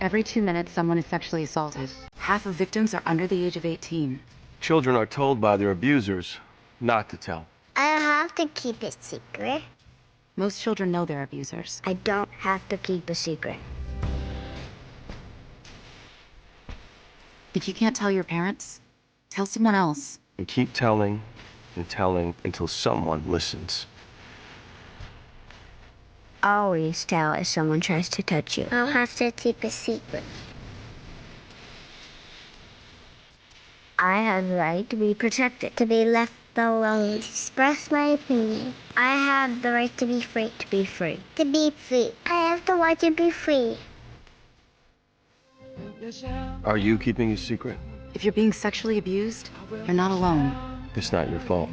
Every 2 minutes, someone is sexually assaulted. Half of victims are under the age of 18. Children are told by their abusers not to tell. I have to keep it secret. Most children know their abusers. I don't have to keep a secret. If you can't tell your parents, tell someone else. And keep telling and telling until someone listens. Always tell if someone tries to touch you. I'll have to keep a secret. I have the right to be protected, to be left alone, to express my opinion. I have the right to be free. To be free. To be free. I have the right to be free. Are you keeping a secret? If you're being sexually abused, you're not alone. It's not your fault.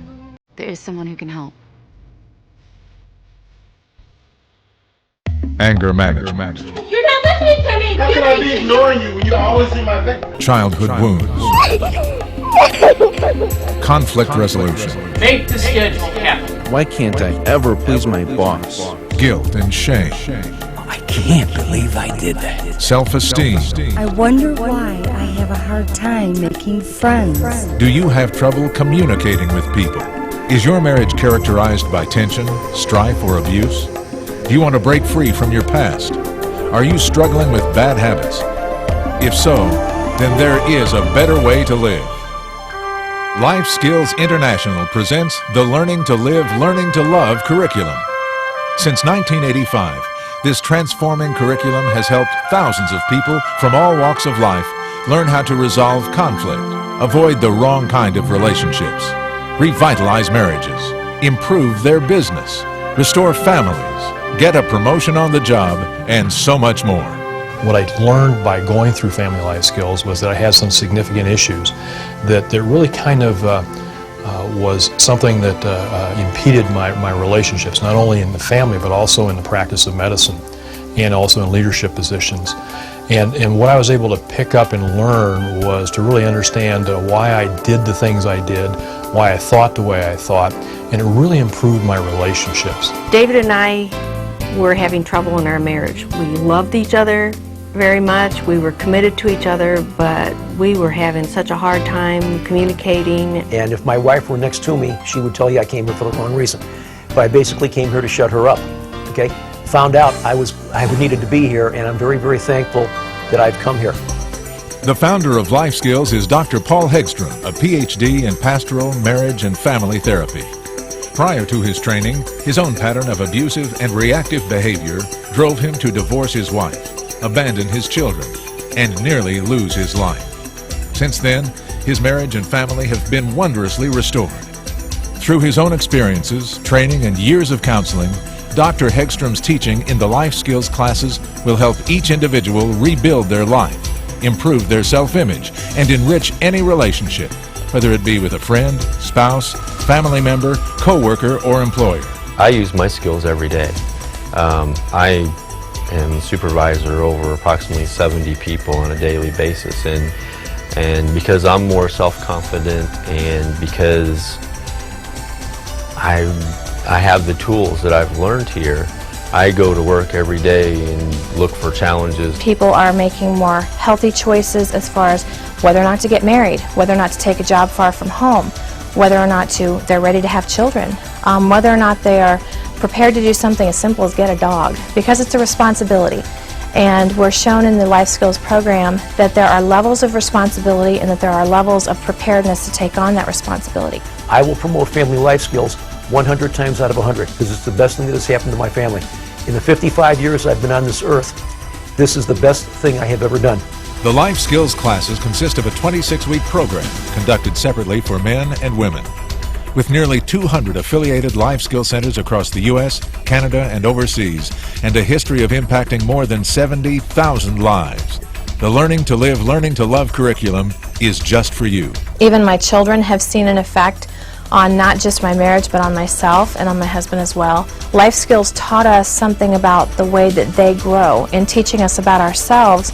There is someone who can help. Anger management. You're not listening to me! How can I be ignoring you when you're always in my face? Childhood wounds. Conflict resolution. Make the schedule happen. Why can't I ever please my boss? Guilt and shame. I can't believe I did that. Self-esteem. I wonder why I have a hard time making friends. Do you have trouble communicating with people? Is your marriage characterized by tension, strife, or abuse? Do you want to break free from your past? Are you struggling with bad habits? If so, then there is a better way to live. Life Skills International presents the Learning to Live, Learning to Love curriculum. Since 1985, this transforming curriculum has helped thousands of people from all walks of life learn how to resolve conflict, avoid the wrong kind of relationships, revitalize marriages, improve their business, restore families, get a promotion on the job, and so much more. What I learned by going through Family Life Skills was that I had some significant issues that really kind of was something that impeded my relationships, not only in the family but also in the practice of medicine and also in leadership positions. And what I was able to pick up and learn was to really understand why I did the things I did, why I thought the way I thought, and it really improved my relationships. David and I were having trouble in our marriage. We loved each other very much. We were committed to each other, but we were having such a hard time communicating. And if my wife were next to me, she would tell you I came here for the wrong reason. But I basically came here to shut her up, okay? Found out I needed to be here, and I'm very, very thankful that I've come here. The founder of Life Skills is Dr. Paul Hegstrom, a PhD in pastoral, marriage, and family therapy. Prior to his training, his own pattern of abusive and reactive behavior drove him to divorce his wife, abandon his children, and nearly lose his life. Since then, his marriage and family have been wondrously restored. Through his own experiences, training, and years of counseling, Dr. Hegstrom's teaching in the Life Skills classes will help each individual rebuild their life, improve their self-image, and enrich any relationship, whether it be with a friend, spouse, family member, co-worker, or employer. I use my skills every day. I am supervisor over approximately 70 people on a daily basis, and because I'm more self-confident and because I have the tools that I've learned here, I go to work every day and look for challenges. People are making more healthy choices as far as whether or not to get married, whether or not to take a job far from home, whether or not they're ready to have children, whether or not they are prepared to do something as simple as get a dog, because it's a responsibility. And we're shown in the Life Skills program that there are levels of responsibility and that there are levels of preparedness to take on that responsibility. I will promote Family Life Skills 100 times out of 100 because it's the best thing that has happened to my family. In the 55 years I've been on this earth, this is the best thing I have ever done. The Life Skills classes consist of a 26-week program conducted separately for men and women. With nearly 200 affiliated Life Skills centers across the U.S., Canada, and overseas, and a history of impacting more than 70,000 lives, the Learning to Live, Learning to Love curriculum is just for you. Even my children have seen an effect on not just my marriage but on myself and on my husband as well. Life Skills taught us something about the way that they grow in teaching us about ourselves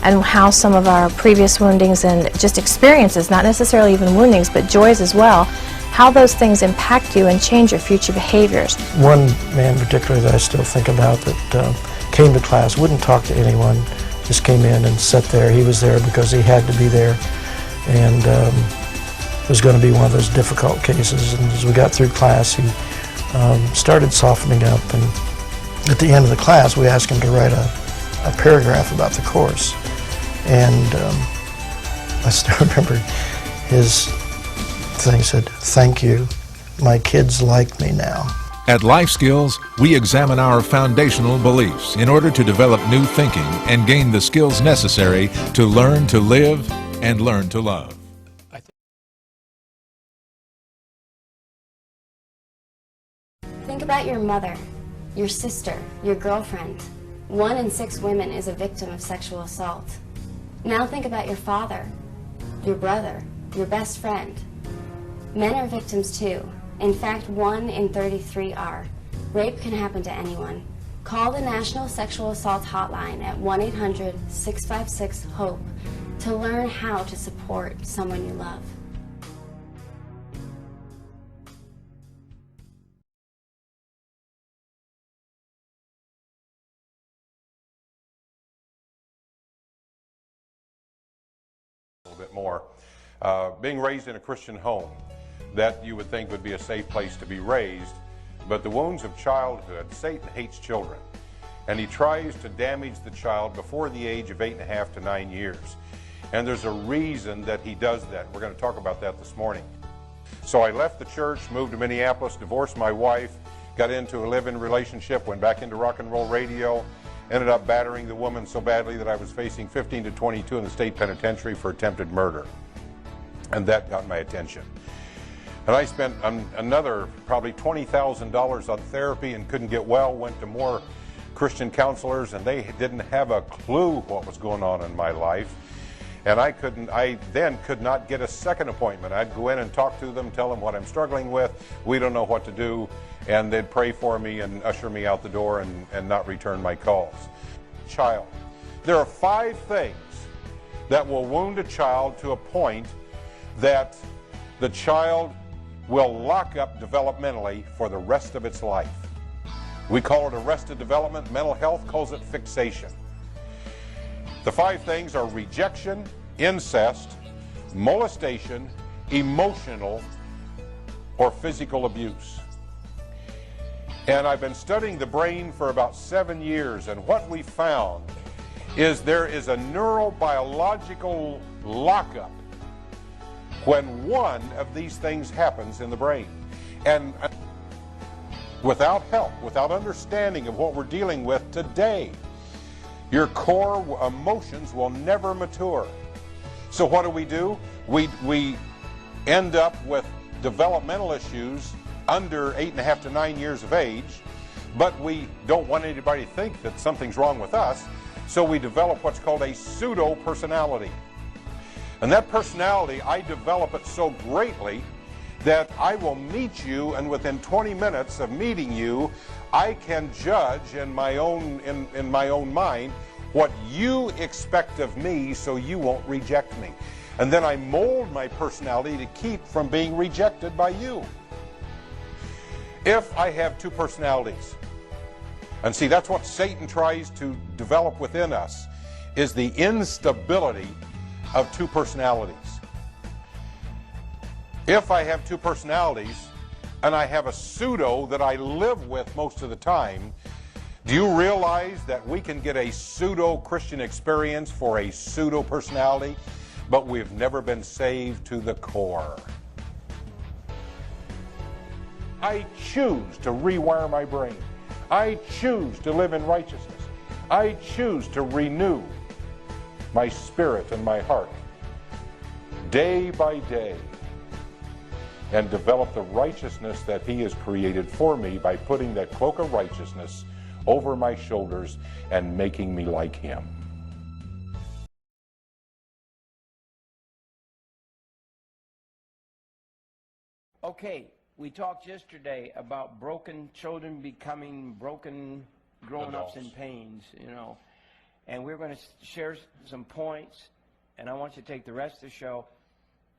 and how some of our previous woundings and just experiences, not necessarily even woundings, but joys as well, how those things impact you and change your future behaviors. One man particularly that I still think about that came to class, wouldn't talk to anyone, just came in and sat there. He was there because he had to be there, and it was going to be one of those difficult cases. And as we got through class, he started softening up, and at the end of the class, we asked him to write a paragraph about the course. And I still remember his thing said, "Thank you, my kids like me now." At Life Skills, we examine our foundational beliefs in order to develop new thinking and gain the skills necessary to learn to live and learn to love. Think about your mother, your sister, your girlfriend. 1 in 6 women is a victim of sexual assault. Now think about your father, your brother, your best friend. Men are victims too. In fact, 1 in 33 are. Rape can happen to anyone. Call the National Sexual Assault Hotline at 1-800-656-HOPE to learn how to support someone you love. A little bit more. Being raised in a Christian home, that you would think would be a safe place to be raised, but the wounds of childhood, Satan hates children, and he tries to damage the child before the age of 8.5 to 9 years. And there's a reason that he does that. We're going to talk about that this morning. So I left the church, moved to Minneapolis, divorced my wife, got into a live-in relationship, went back into rock and roll radio, ended up battering the woman so badly that I was facing 15 to 22 in the state penitentiary for attempted murder. And that got my attention. And I spent another probably $20,000 on therapy and couldn't get well, went to more Christian counselors, and they didn't have a clue what was going on in my life. And I then could not get a second appointment. I'd go in and talk to them, tell them what I'm struggling with. We don't know what to do. And they'd pray for me and usher me out the door and not return my calls. Child. There are 5 things that will wound a child to a point that the child will lock up developmentally for the rest of its life. We call it arrested development. Mental health calls it fixation. The 5 things are rejection, incest, molestation, emotional, or physical abuse. And I've been studying the brain for about 7 years, and what we found is there is a neurobiological lockup when one of these things happens in the brain. And without help, without understanding of what we're dealing with today, your core emotions will never mature. So what do? We end up with developmental issues under 8.5 to 9 years of age, but we don't want anybody to think that something's wrong with us, so we develop what's called a pseudo-personality. And that personality, I develop it so greatly that I will meet you, and within 20 minutes of meeting you, I can judge in my own mind what you expect of me so you won't reject me. And then I mold my personality to keep from being rejected by you. If I have 2 personalities, and see, that's what Satan tries to develop within us, is the instability of 2 personalities. If I have 2 personalities and I have a pseudo that I live with most of the time, do you realize that we can get a pseudo-Christian experience for a pseudo-personality, but we've never been saved to the core? I choose to rewire my brain. I choose to live in righteousness. I choose to renew my spirit and my heart day by day and develop the righteousness that He has created for me by putting that cloak of righteousness over my shoulders and making me like Him. Okay, we talked yesterday about broken children becoming broken grown-ups in pains, you know. And we're going to share some points, and I want you to take the rest of the show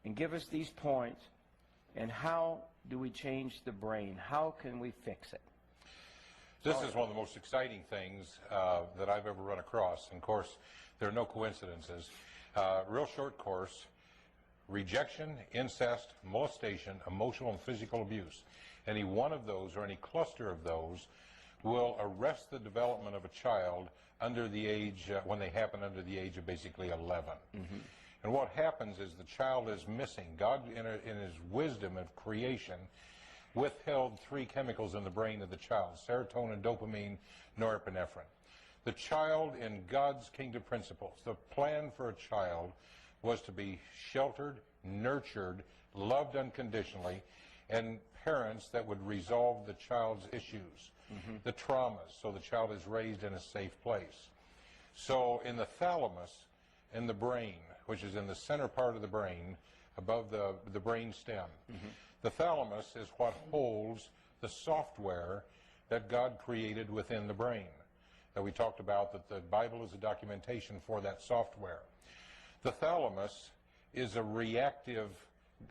and give us these points, and how do we change the brain? How can we fix it? This is one of the most exciting things that I've ever run across. And of course, there are no coincidences. Real short course: rejection, incest, molestation, emotional and physical abuse. Any one of those or any cluster of those will arrest the development of a child under the age, when they happen under the age of basically 11. And what happens is the child is missing. God, in his wisdom of creation, withheld 3 chemicals in the brain of the child: serotonin, dopamine, norepinephrine. The child, in God's kingdom principles, the plan for a child was to be sheltered, nurtured, loved unconditionally, and parents that would resolve the child's issues, the traumas, so the child is raised in a safe place. So in the thalamus, in the brain, which is in the center part of the brain, above the brain stem, the thalamus is what holds the software that God created within the brain. That we talked about, that the Bible is a documentation for that software. The thalamus is a reactive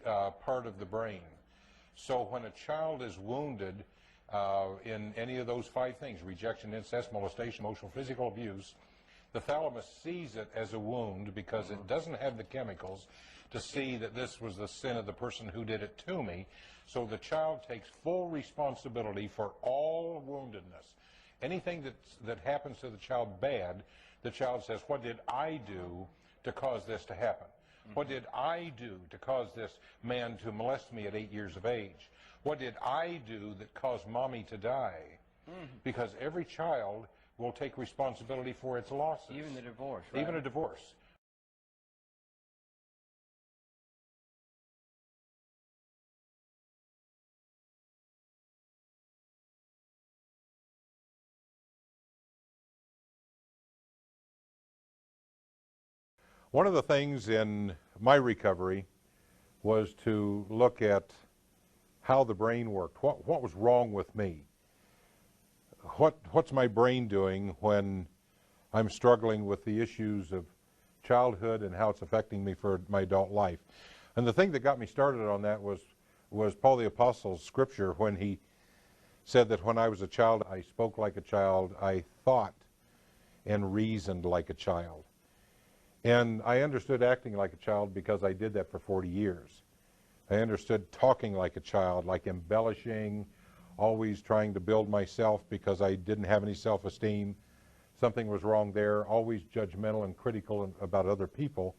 part of the brain. So when a child is wounded in any of those 5 things, rejection, incest, molestation, emotional, physical abuse, the thalamus sees it as a wound because it doesn't have the chemicals to see that this was the sin of the person who did it to me. So the child takes full responsibility for all woundedness. Anything that happens to the child bad, the child says, what did I do to cause this to happen? What did I do to cause this man to molest me at 8 years of age? What did I do that caused mommy to die? Because every child will take responsibility for its losses. Even the divorce, right? Even a divorce. One of the things in my recovery was to look at how the brain worked. What was wrong with me? What's my brain doing when I'm struggling with the issues of childhood and how it's affecting me for my adult life? And the thing that got me started on that was Paul the Apostle's scripture when he said that when I was a child, I spoke like a child, I thought and reasoned like a child. And I understood acting like a child because I did that for 40 years. I understood talking like a child, like embellishing, always trying to build myself because I didn't have any self-esteem. Something was wrong there, always judgmental and critical about other people,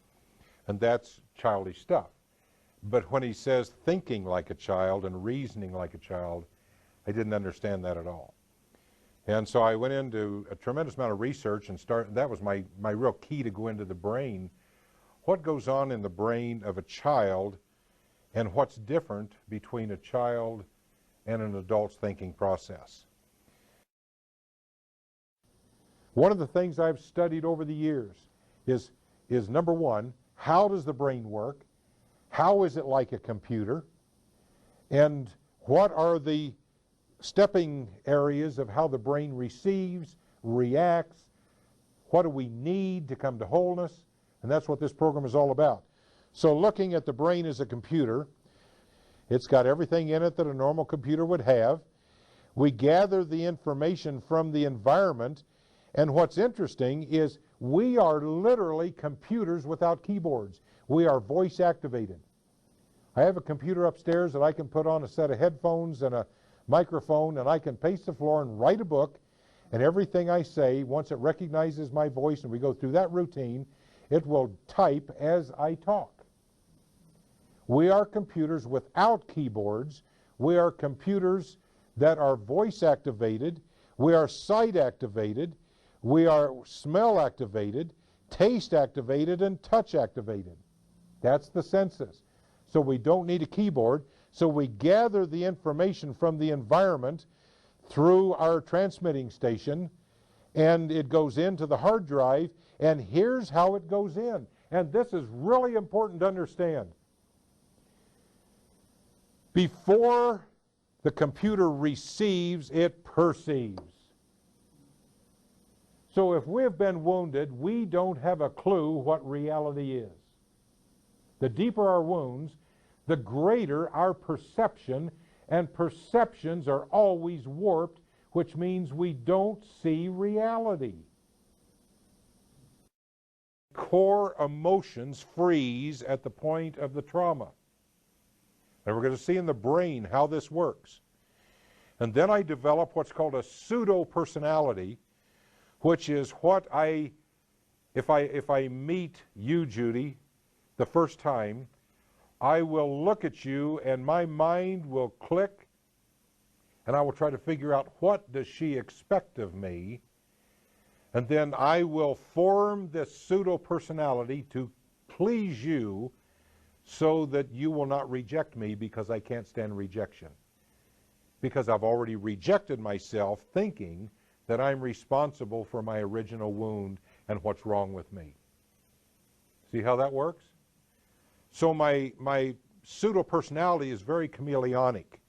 and that's childish stuff. But when he says thinking like a child and reasoning like a child, I didn't understand that at all. And so I went into a tremendous amount of research and that was my real key to go into the brain. What goes on in the brain of a child and what's different between a child and an adult's thinking process. One of the things I've studied over the years is number one, how does the brain work? How is it like a computer? And what are the stepping areas of how the brain receives, reacts? What do we need to come to wholeness? And that's what this program is all about. So looking at the brain as a computer, it's got everything in it that a normal computer would have. We gather the information from the environment, and what's interesting is we are literally computers without keyboards. We are voice activated. I have a computer upstairs that I can put on a set of headphones and a microphone, and I can pace the floor and write a book, and everything I say, once it recognizes my voice and we go through that routine, it will type as I talk. We are computers without keyboards. We are computers that are voice activated. We are sight activated. We are smell activated, taste activated, and touch activated. That's the senses. So we don't need a keyboard. So we gather the information from the environment through our transmitting station, and it goes into the hard drive, and here's how it goes in. And this is really important to understand. Before the computer receives, it perceives. So if we've been wounded, we don't have a clue what reality is. The deeper our wounds, the greater our perception, and perceptions are always warped, which means we don't see reality. Core emotions freeze at the point of the trauma. And we're going to see in the brain how this works. And then I develop what's called a pseudo-personality, which is what if I meet you, Judy, the first time, I will look at you and my mind will click and I will try to figure out what does she expect of me. And then I will form this pseudo-personality to please you so that you will not reject me, because I can't stand rejection. Because I've already rejected myself, thinking that I'm responsible for my original wound and what's wrong with me. See how that works? So my pseudo-personality is very chameleonic.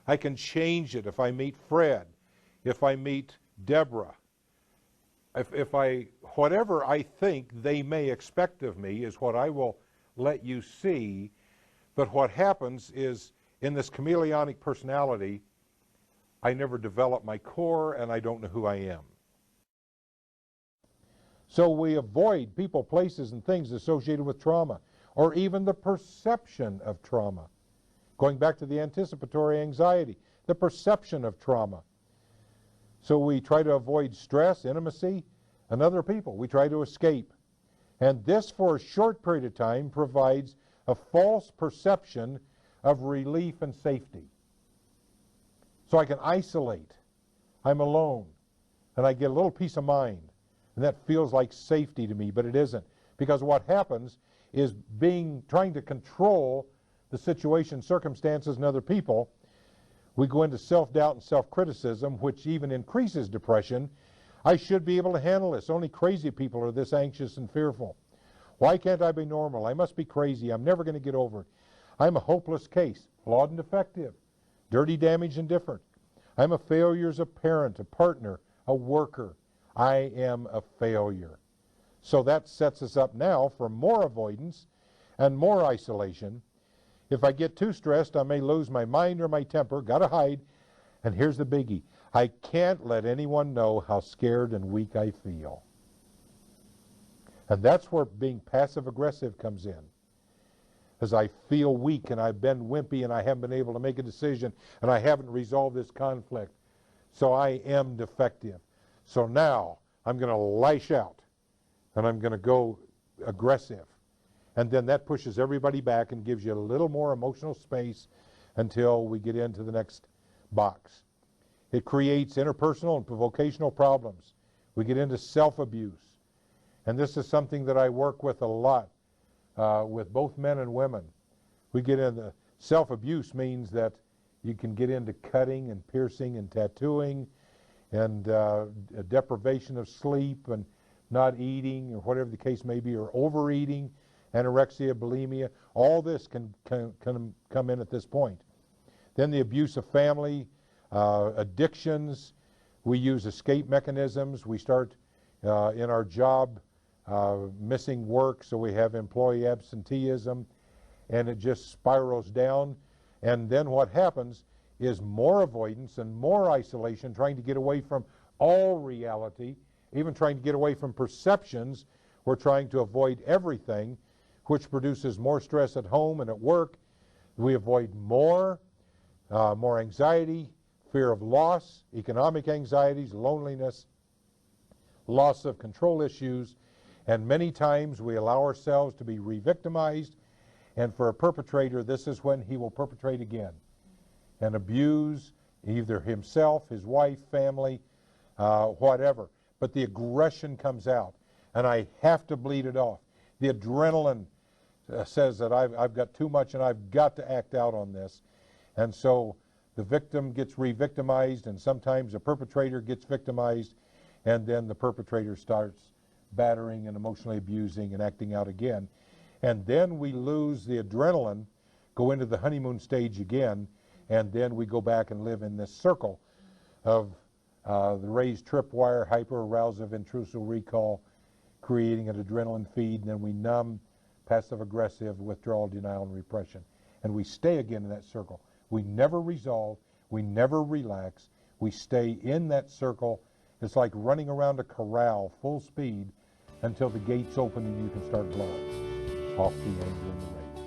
I can change it if I meet Fred, if I meet Deborah. Whatever I think they may expect of me is what I will let you see. But what happens is, in this chameleonic personality, I never develop my core and I don't know who I am. So we avoid people, places, and things associated with trauma, or even the perception of trauma. Going back to the anticipatory anxiety, the perception of trauma. So we try to avoid stress, intimacy, and other people. We try to escape. And this, for a short period of time, provides a false perception of relief and safety. So I can isolate. I'm alone. And I get a little peace of mind. And that feels like safety to me, but it isn't. Because what happens is, trying to control the situation, circumstances, and other people, we go into self-doubt and self-criticism, which even increases depression. I should be able to handle this. Only crazy people are this anxious and fearful. Why can't I be normal? I must be crazy. I'm never going to get over it. I'm a hopeless case, flawed and defective, dirty, damaged, and different. I'm a failure as a parent, a partner, a worker. I am a failure. So that sets us up now for more avoidance and more isolation. If I get too stressed, I may lose my mind or my temper. Got to hide. And here's the biggie. I can't let anyone know how scared and weak I feel. And that's where being passive-aggressive comes in. As I feel weak and I've been wimpy and I haven't been able to make a decision and I haven't resolved this conflict. So I am defective. So now I'm going to lash out and I'm going to go aggressive. And then that pushes everybody back and gives you a little more emotional space until we get into the next box. It creates interpersonal and vocational problems. We get into self-abuse. And this is something that I work with a lot with both men and women. We get into self-abuse means that you can get into cutting and piercing and tattooing and a deprivation of sleep and not eating, or whatever the case may be, or overeating, anorexia, bulimia. All this can come in at this point. Then the abuse of family, addictions. We use escape mechanisms. We start in our job missing work, so we have employee absenteeism, and it just spirals down. And then what happens is more avoidance and more isolation, trying to get away from all reality, even trying to get away from perceptions. We're trying to avoid everything, which produces more stress at home and at work. We avoid more anxiety, fear of loss, economic anxieties, loneliness, loss of control issues, and many times we allow ourselves to be re-victimized. And for a perpetrator, this is when he will perpetrate again and abuse either himself, his wife, family, whatever. But the aggression comes out, and I have to bleed it off. The adrenaline says that I've got too much and I've got to act out on this. And so the victim gets re-victimized, and sometimes the perpetrator gets victimized, and then the perpetrator starts battering and emotionally abusing and acting out again. And then we lose the adrenaline, go into the honeymoon stage again, and then we go back and live in this circle of the raised tripwire, hyper-arousal, intrusive recall, creating an adrenaline feed, and then we numb, passive-aggressive, withdrawal, denial, and repression. And we stay again in that circle. We never resolve, we never relax, We stay in that circle. It's like running around a corral full speed until the gates open and you can start blowing off the anger and the rage.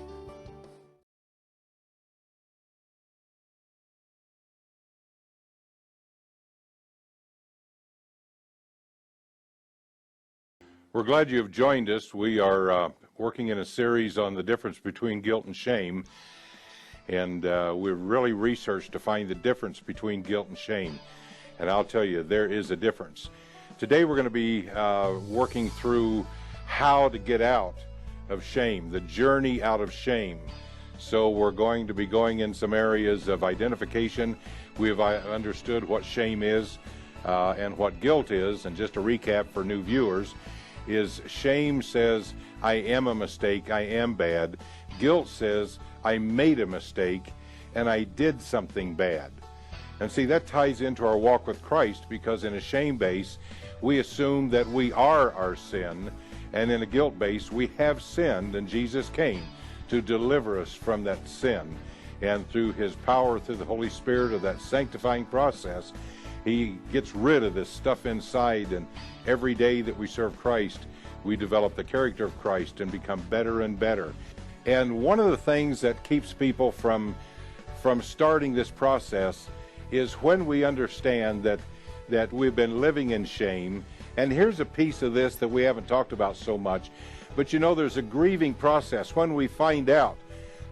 We're glad you have joined us. We are working in a series on the difference between guilt and shame, and we've really researched to find the difference between guilt and shame. And I'll tell you, there is a difference. Today we're going to be working through how to get out of shame, the journey out of shame. So we're going to be going in some areas of identification. We have understood what shame is and what guilt is, and just a recap for new viewers is shame says, I am a mistake, I am bad. Guilt says, I made a mistake and I did something bad. And see, that ties into our walk with Christ, because in a shame base, we assume that we are our sin, and in a guilt base, we have sinned, and Jesus came to deliver us from that sin. And through his power, through the Holy Spirit of that sanctifying process, he gets rid of this stuff inside, and every day that we serve Christ, we develop the character of Christ and become better and better. And one of the things that keeps people from starting this process is when we understand that we've been living in shame. And here's a piece of this that we haven't talked about so much, but you know, there's a grieving process when we find out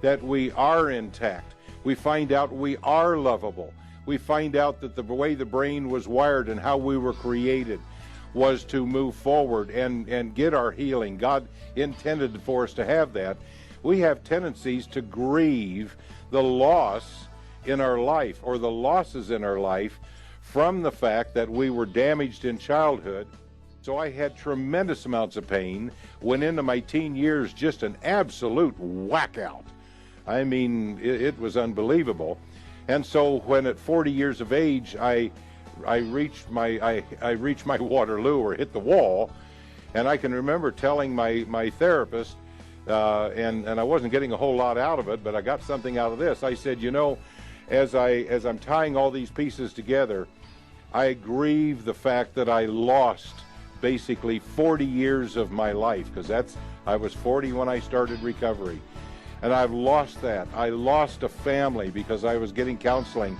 that we are intact. We find out we are lovable. We find out that the way the brain was wired and how we were created was to move forward and get our healing. God intended for us to have that. We have tendencies to grieve the loss in our life, or the losses in our life, from the fact that we were damaged in childhood. So I had tremendous amounts of pain, went into my teen years just an absolute whack out. I mean, it was unbelievable. And so when at 40 years of age, I reached my Waterloo, or hit the wall, and I can remember telling my therapist, and I wasn't getting a whole lot out of it, but I got something out of this. I said, you know, as I'm tying all these pieces together, I grieve the fact that I lost basically 40 years of my life, because I was 40 when I started recovery. And I've lost that. I lost a family because I was getting counseling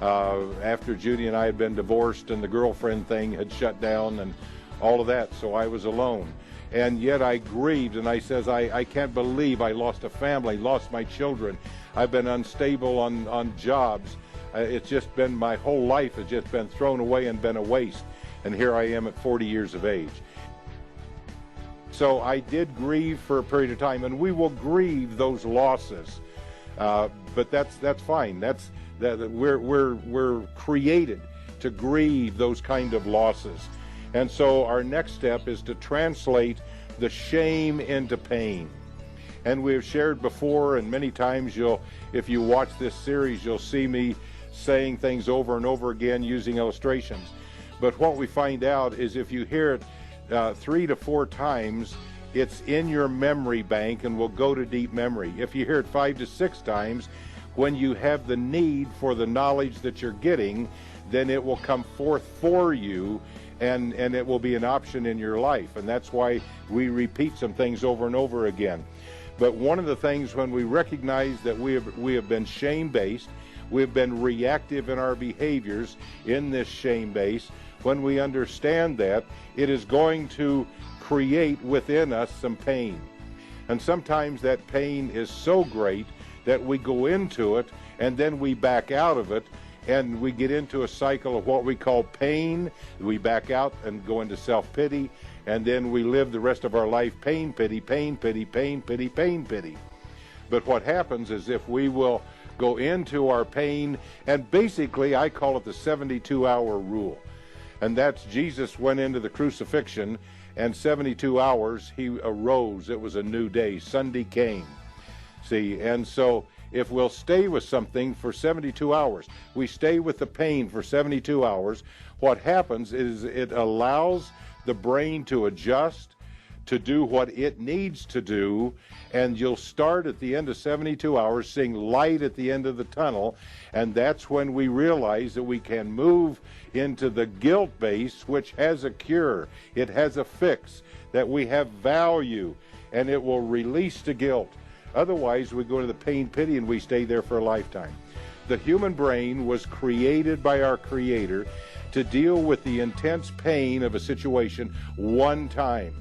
after Judy and I had been divorced, and the girlfriend thing had shut down and all of that, so I was alone. And yet I grieved, and I says, I can't believe I lost a family, lost my children. I've been unstable on jobs. It's just been, my whole life has just been thrown away and been a waste. And here I am at 40 years of age. So I did grieve for a period of time, and we will grieve those losses, but that's fine. We're created to grieve those kind of losses, and so our next step is to translate the shame into pain. And we have shared before, and many times if you watch this series, you'll see me saying things over and over again using illustrations. But what we find out is if you hear it 3 to 4 times, it's in your memory bank and will go to deep memory. If you hear it 5 to 6 times, when you have the need for the knowledge that you're getting, then it will come forth for you, and it will be an option in your life. And that's why we repeat some things over and over again. But one of the things, when we recognize that we have been shame-based, we've been reactive in our behaviors in this shame base, when we understand that, it is going to create within us some pain. And sometimes that pain is so great that we go into it and then we back out of it, and we get into a cycle of what we call pain. We back out and go into self-pity, and then we live the rest of our life pain, pity, pain, pity, pain, pity, pain, pity. But what happens is, if we will go into our pain, and basically I call it the 72-hour rule. And that's, Jesus went into the crucifixion, and 72 hours he arose. It was a new day. Sunday came. See, and so if we'll stay with something for 72 hours, we stay with the pain for 72 hours, what happens is it allows the brain to adjust, to do what it needs to do, and you'll start at the end of 72 hours seeing light at the end of the tunnel, and that's when we realize that we can move into the guilt base, which has a cure, it has a fix, that we have value, and it will release the guilt. Otherwise, we go to the pain pity and we stay there for a lifetime. The human brain was created by our Creator to deal with the intense pain of a situation one time.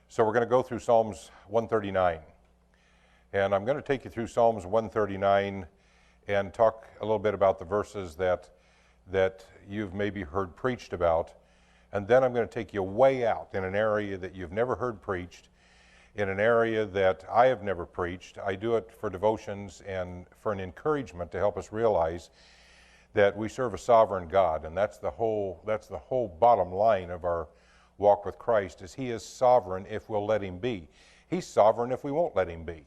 So we're going to go through Psalms 139. And I'm going to take you through Psalms 139 and talk a little bit about the verses that you've maybe heard preached about. And then I'm going to take you way out in an area that you've never heard preached, in an area that I have never preached. I do it for devotions and for an encouragement to help us realize that we serve a sovereign God, and that's the whole bottom line of our walk with Christ, is He is sovereign if we'll let Him be. He's sovereign if we won't let Him be.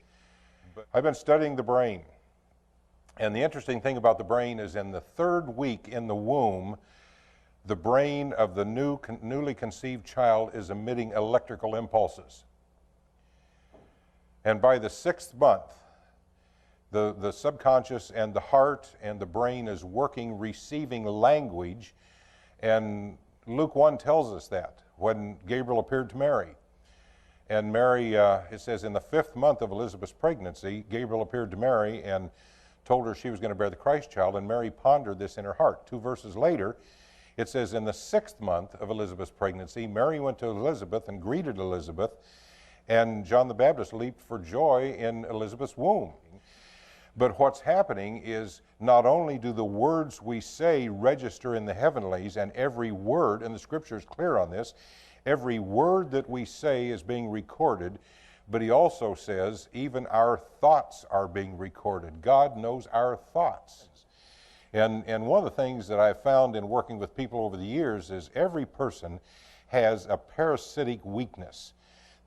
I've been studying the brain, and the interesting thing about the brain is in the 3rd week in the womb, the brain of the newly conceived child is emitting electrical impulses. And by the 6th month, the subconscious and the heart and the brain is working, receiving language, and Luke 1 tells us that when Gabriel appeared to Mary. And Mary, it says, in the 5th month of Elizabeth's pregnancy, Gabriel appeared to Mary and told her she was going to bear the Christ child, and Mary pondered this in her heart. 2 verses later, it says, in the 6th month of Elizabeth's pregnancy, Mary went to Elizabeth and greeted Elizabeth, and John the Baptist leaped for joy in Elizabeth's womb. But what's happening is not only do the words we say register in the heavenlies, and every word, and the Scripture is clear on this, every word that we say is being recorded, but he also says even our thoughts are being recorded. God knows our thoughts. And one of the things that I've found in working with people over the years is every person has a parasitic weakness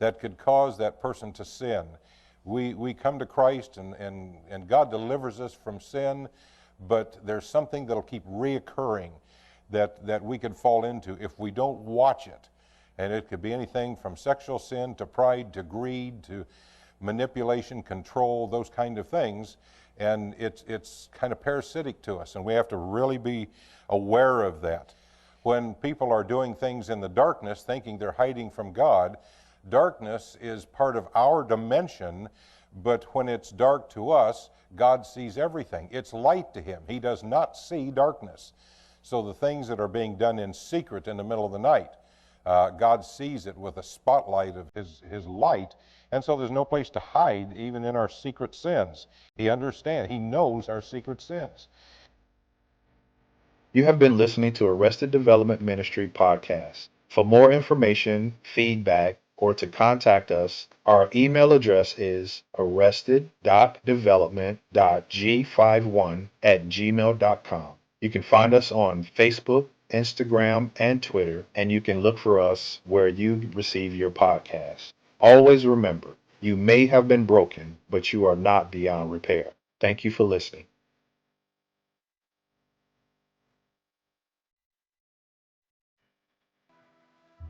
that could cause that person to sin. We come to Christ and God delivers us from sin, but there's something that'll keep reoccurring that we could fall into if we don't watch it. And it could be anything from sexual sin to pride to greed to manipulation, control, those kind of things. And it's kind of parasitic to us, and we have to really be aware of that. When people are doing things in the darkness thinking they're hiding from God, darkness is part of our dimension, but when it's dark to us, God sees everything. It's light to Him. He does not see darkness. So the things that are being done in secret in the middle of the night, God sees it with a spotlight of his light, and so there's no place to hide even in our secret sins. He understands. He knows our secret sins. You have been listening to Arrested Development Ministry podcast. For more information, feedback, or to contact us, our email address is arrested.development.g51@gmail.com. You can find us on Facebook, Instagram, and Twitter, and you can look for us where you receive your podcasts. Always remember, you may have been broken, but you are not beyond repair. Thank you for listening.